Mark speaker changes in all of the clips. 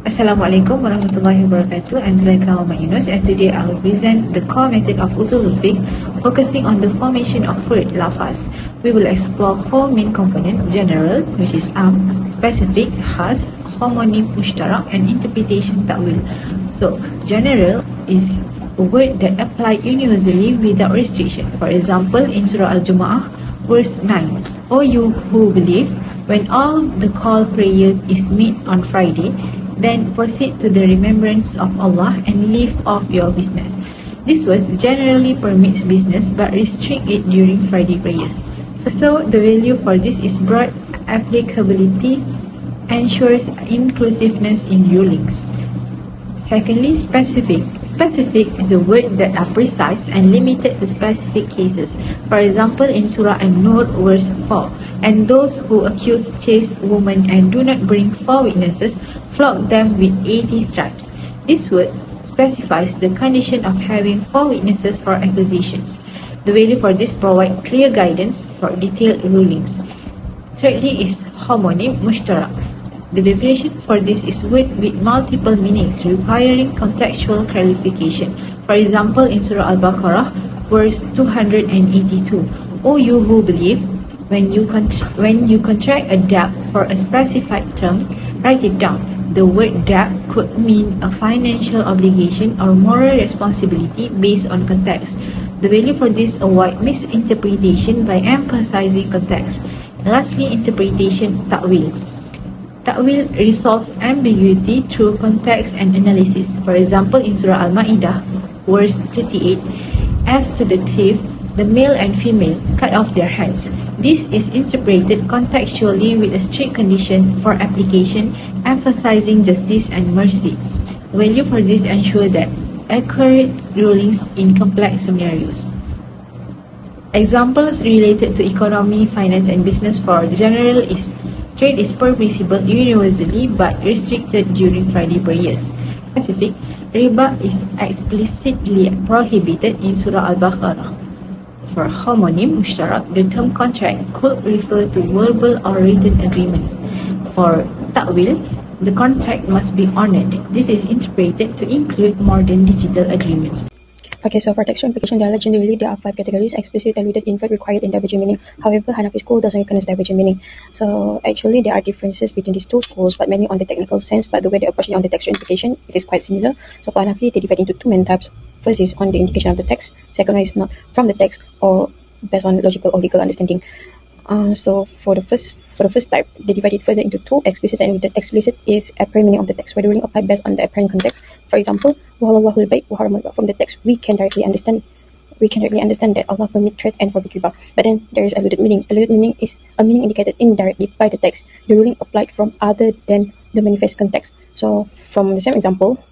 Speaker 1: Assalamualaikum warahmatullahi wabarakatuh. I'm Zulaikha and today I will present the core method of Usul Fiqh, focusing on the formation of fruit lafaz. We will explore four main components: general, which is specific, khas, homonym, mushtarak, and interpretation ta'wil. So, general is a word that apply universally without restriction. For example, in Surah Al-Jumu'ah, verse 9, O you who believe, when all the call prayer is made on Friday, then proceed to the remembrance of Allah and leave off your business. This verse generally permits business but restrict it during Friday prayers. So the value for this is broad applicability, ensures inclusiveness in rulings. Secondly, specific. Specific is a word that are precise and limited to specific cases. For example, in Surah An-Nur, verse 4, and those who accuse chaste women and do not bring 4 witnesses, flog them with 80 stripes. This word specifies the condition of having 4 witnesses for accusations. The value for this provide clear guidance for detailed rulings. Thirdly is homonym mushtarak. The definition for this is word with multiple meanings requiring contextual clarification. For example, in Surah Al-Baqarah, verse 282, O you who believe, when you contract a debt for a specified term, write it down. The word debt could mean a financial obligation or moral responsibility based on context. The value for this avoid misinterpretation by emphasizing context. Lastly, interpretation ta'wil. Ta'wil resolves ambiguity through context and analysis. For example, in Surah Al-Ma'idah, verse 38, as to the thief, the male and female cut off their hands. This is interpreted contextually with a strict condition for application, emphasizing justice and mercy. Value for this ensure that accurate rulings in complex scenarios. Examples related to economy, finance, and business for the general is trade is permissible universally but restricted during Friday prayers. Specific, riba is explicitly prohibited in Surah Al-Baqarah. For homonym mushtarak, the term contract could refer to verbal or written agreements. For ta'wil, the contract must be honored. This is interpreted to include more than digital agreements.
Speaker 2: Okay, so for textual implication, generally there are 5 categories: explicit, alluded, inferred, required, and divergent meaning. However, Hanafi school doesn't recognize divergent meaning. So actually there are differences between these two schools, but mainly on the technical sense, but the way they approach it on the textual implication, it is quite similar. So for Hanafi, they divide into 2 main types. First is on the indication of the text, second one is not from the text or based on logical or legal understanding. So for the first type, they divide it further into 2, explicit and alluded. Explicit is apparent meaning of the text, where the ruling applied based on the apparent context. For example, Wahallahul bay' wa haramal riba. From the text, we can directly understand that Allah permit trade and forbid riba. But then there is alluded meaning. Alluded meaning is a meaning indicated indirectly by the text. The ruling applied from other than the manifest context. So from the same example,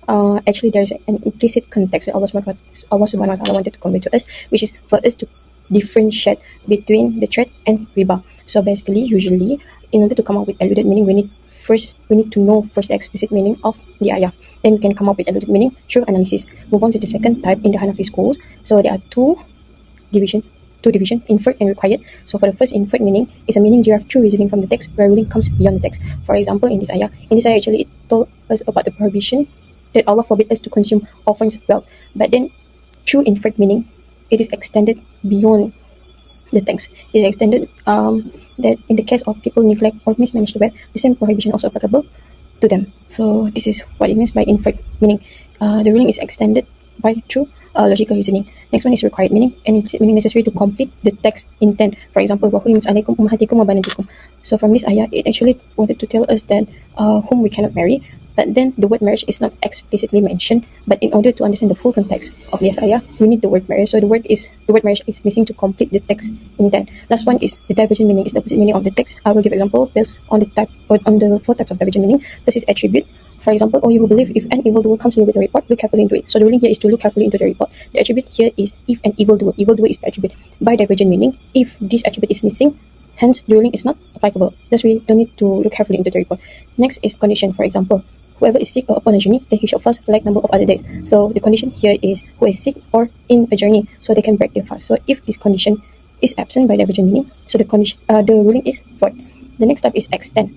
Speaker 2: actually there is an implicit context that Allah subhanahu wa ta'ala wanted to convey to us, which is for us to differentiate between the trade and riba. So basically, usually, in order to come up with alluded meaning, we need to know first the explicit meaning of the ayah. Then we can come up with alluded meaning through analysis. Move on to the second type in the Hanafi schools. So there are two division, inferred and required. So for the first, inferred meaning is a meaning derived through reasoning from the text, where ruling comes beyond the text. For example, in this ayah actually it told us about the prohibition that Allah forbid us to consume orphans' wealth. But then through inferred meaning, it is extended beyond the text. It is extended that in the case of people neglect or mismanage the wealth, the same prohibition also applicable to them. So this is what it means by inferred meaning. The ruling is extended by through logical reasoning. Next one is required meaning, and implicit meaning necessary to complete the text intent. For example, وَحُرِّمَتْ عَلَيْكُمْ أُمَّهَاتِكُمْ وَبَنَاتِكُمْ. So from this ayah, it actually wanted to tell us that whom we cannot marry. But then the word marriage is not explicitly mentioned. But in order to understand the full context of this ayah, we need the word marriage. So the word marriage is missing to complete the text intent. Last one is the divergent meaning, is the opposite meaning of the text. I will give example based on the 4 types of divergent meaning. First is attribute. For example, O you who believe, if an evildoer comes to you with a report, look carefully into it. So the ruling here is to look carefully into the report. The attribute here is if an evildoer. Evildoer is the attribute. By divergent meaning, if this attribute is missing, hence the ruling is not applicable. Thus we don't need to look carefully into the report. Next is condition. For example, whoever is sick or upon a journey, then he shall fast a like number of other days. So the condition here is who is sick or in a journey, so they can break their fast. So if this condition is absent by divergent meaning, so the ruling is void. The next type is extend.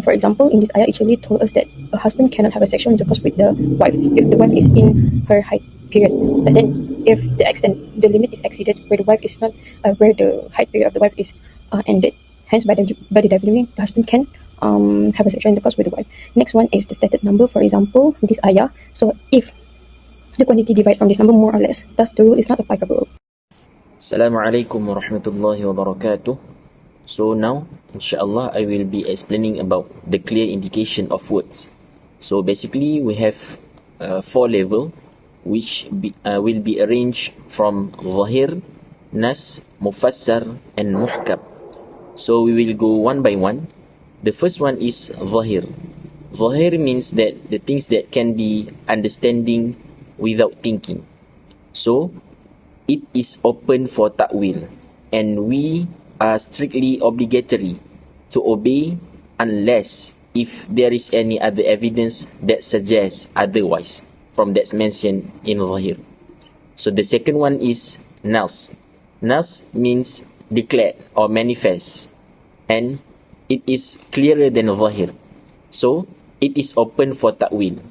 Speaker 2: For example, in this ayah actually told us that a husband cannot have a sexual intercourse with the wife if the wife is in her height period. But then, if the limit is exceeded, where the wife is not, where the height period of the wife is ended, hence by the definition, the husband can have a sexual intercourse with the wife. Next one is the stated number. For example, this ayah. So if the quantity divided from this number more or less, thus the rule is not applicable.
Speaker 3: Assalamualaikum warahmatullahi wabarakatuh. So now, inshallah, I will be explaining about the clear indication of words. So basically, we have 4 levels, which will be arranged from Zahir, Nas, Mufassar, and Muhkam. So we will go one by one. The first one is Zahir. Zahir means that the things that can be understanding without thinking. So it is open for ta'wil, and we are strictly obligatory to obey unless if there is any other evidence that suggests otherwise from that's mentioned in Zahir. So the second one is Nas. Nas means declared or manifest, and it is clearer than Zahir. So it is open for ta'wil.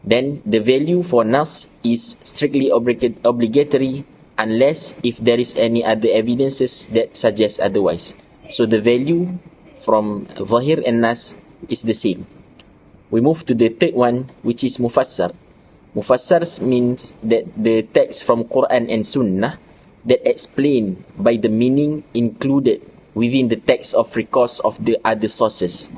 Speaker 3: Then the value for Nas is strictly obligatory unless if there is any other evidences that suggest otherwise. So the value from Zahir and Nas is the same. We move to the third one, which is Mufassar. Mufassar means that the text from Quran and Sunnah that explain by the meaning included within the text of recourse of the other sources.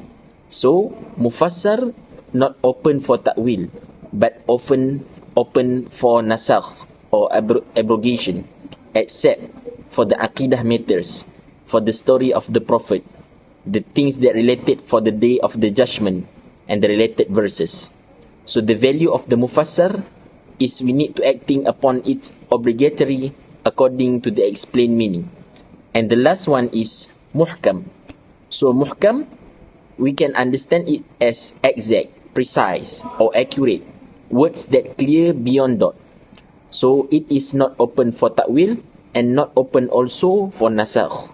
Speaker 3: So Mufassar not open for ta'wil, but often open for nasakh or abrogation, except for the aqidah matters, for the story of the Prophet, the things that related for the day of the judgment, and the related verses. So the value of the Mufassar is we need to acting upon its obligatory according to the explained meaning. And the last one is Muhkam. So Muhkam, we can understand it as exact, precise, or accurate, words that clear beyond doubt. So it is not open for ta'wil and not open also for nasakh.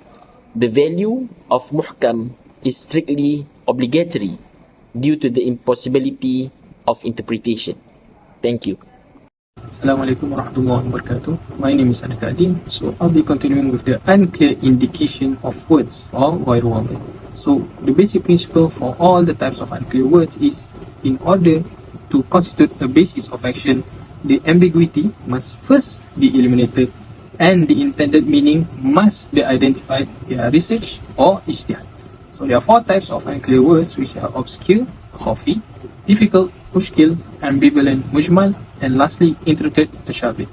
Speaker 3: The value of Muhkam is strictly obligatory due to the impossibility of interpretation. Thank you.
Speaker 4: Assalamualaikum warahmatullahi wabarakatuh. My name is Andrika. So I'll be continuing with the unclear indication of words or ghairu wadih. So the basic principle for all the types of unclear words is, in order to constitute a basis of action, the ambiguity must first be eliminated and the intended meaning must be identified via research or ijtihad. So there are 4 types of unclear words, which are obscure, khafi, difficult, mushkil, ambivalent, mujmal, and lastly intricate, mutashabih.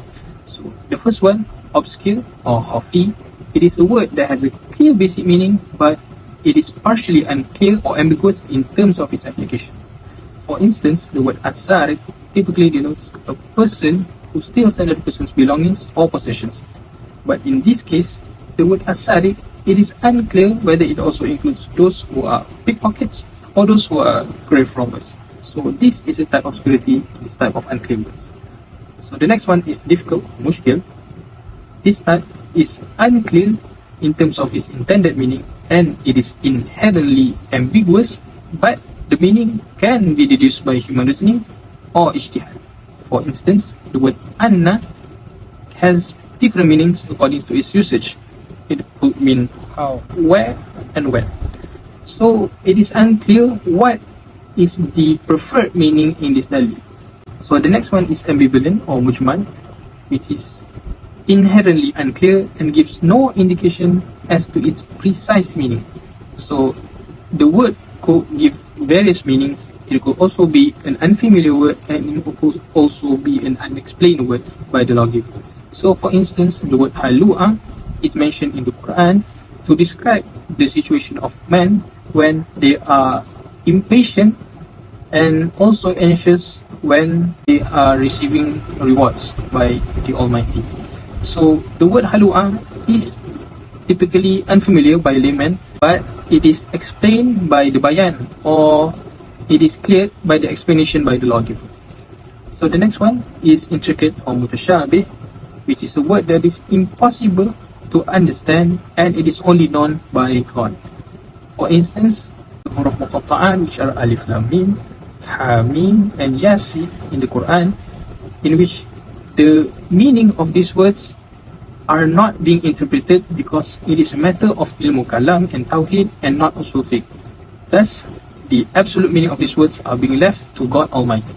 Speaker 4: So the first one, obscure or khafi, it is a word that has a clear basic meaning, but it is partially unclear or ambiguous in terms of its applications. For instance, the word asar typically denotes a person who steals another person's belongings or possessions. But in this case, the word asari, it is unclear whether it also includes those who are pickpockets or those who are grave robbers. So this is a type of obscurity, this type of unclear words. So the next one is difficult, mushkil. This type is unclear in terms of its intended meaning, and it is inherently ambiguous, but the meaning can be deduced by human reasoning or ijtihad. For instance, the word anna has different meanings according to its usage. It could mean how, where, and when. So it is unclear what is the preferred meaning in this dalil. So the next one is ambivalent or mujmal, which is inherently unclear and gives no indication as to its precise meaning. So the word could give various meanings. It could also be an unfamiliar word, and it could also be an unexplained word by the lawgiver. So for instance, the word halu'a is mentioned in the Quran to describe the situation of men when they are impatient and also anxious when they are receiving rewards by the Almighty. So the word halu'a is typically unfamiliar by laymen, but it is explained by the bayan, or it is cleared by the explanation by the lawgiver. So the next one is intricate or mutashabih, which is a word that is impossible to understand and it is only known by God. For instance, the huruf muqatta'at, which are alif lam mim, ha mim, and yasin in the Quran, in which the meaning of these words are not being interpreted because it is a matter of ilmu kalam and tawhid and not usul fiqh. Thus, the absolute meaning of these words are being left to God Almighty.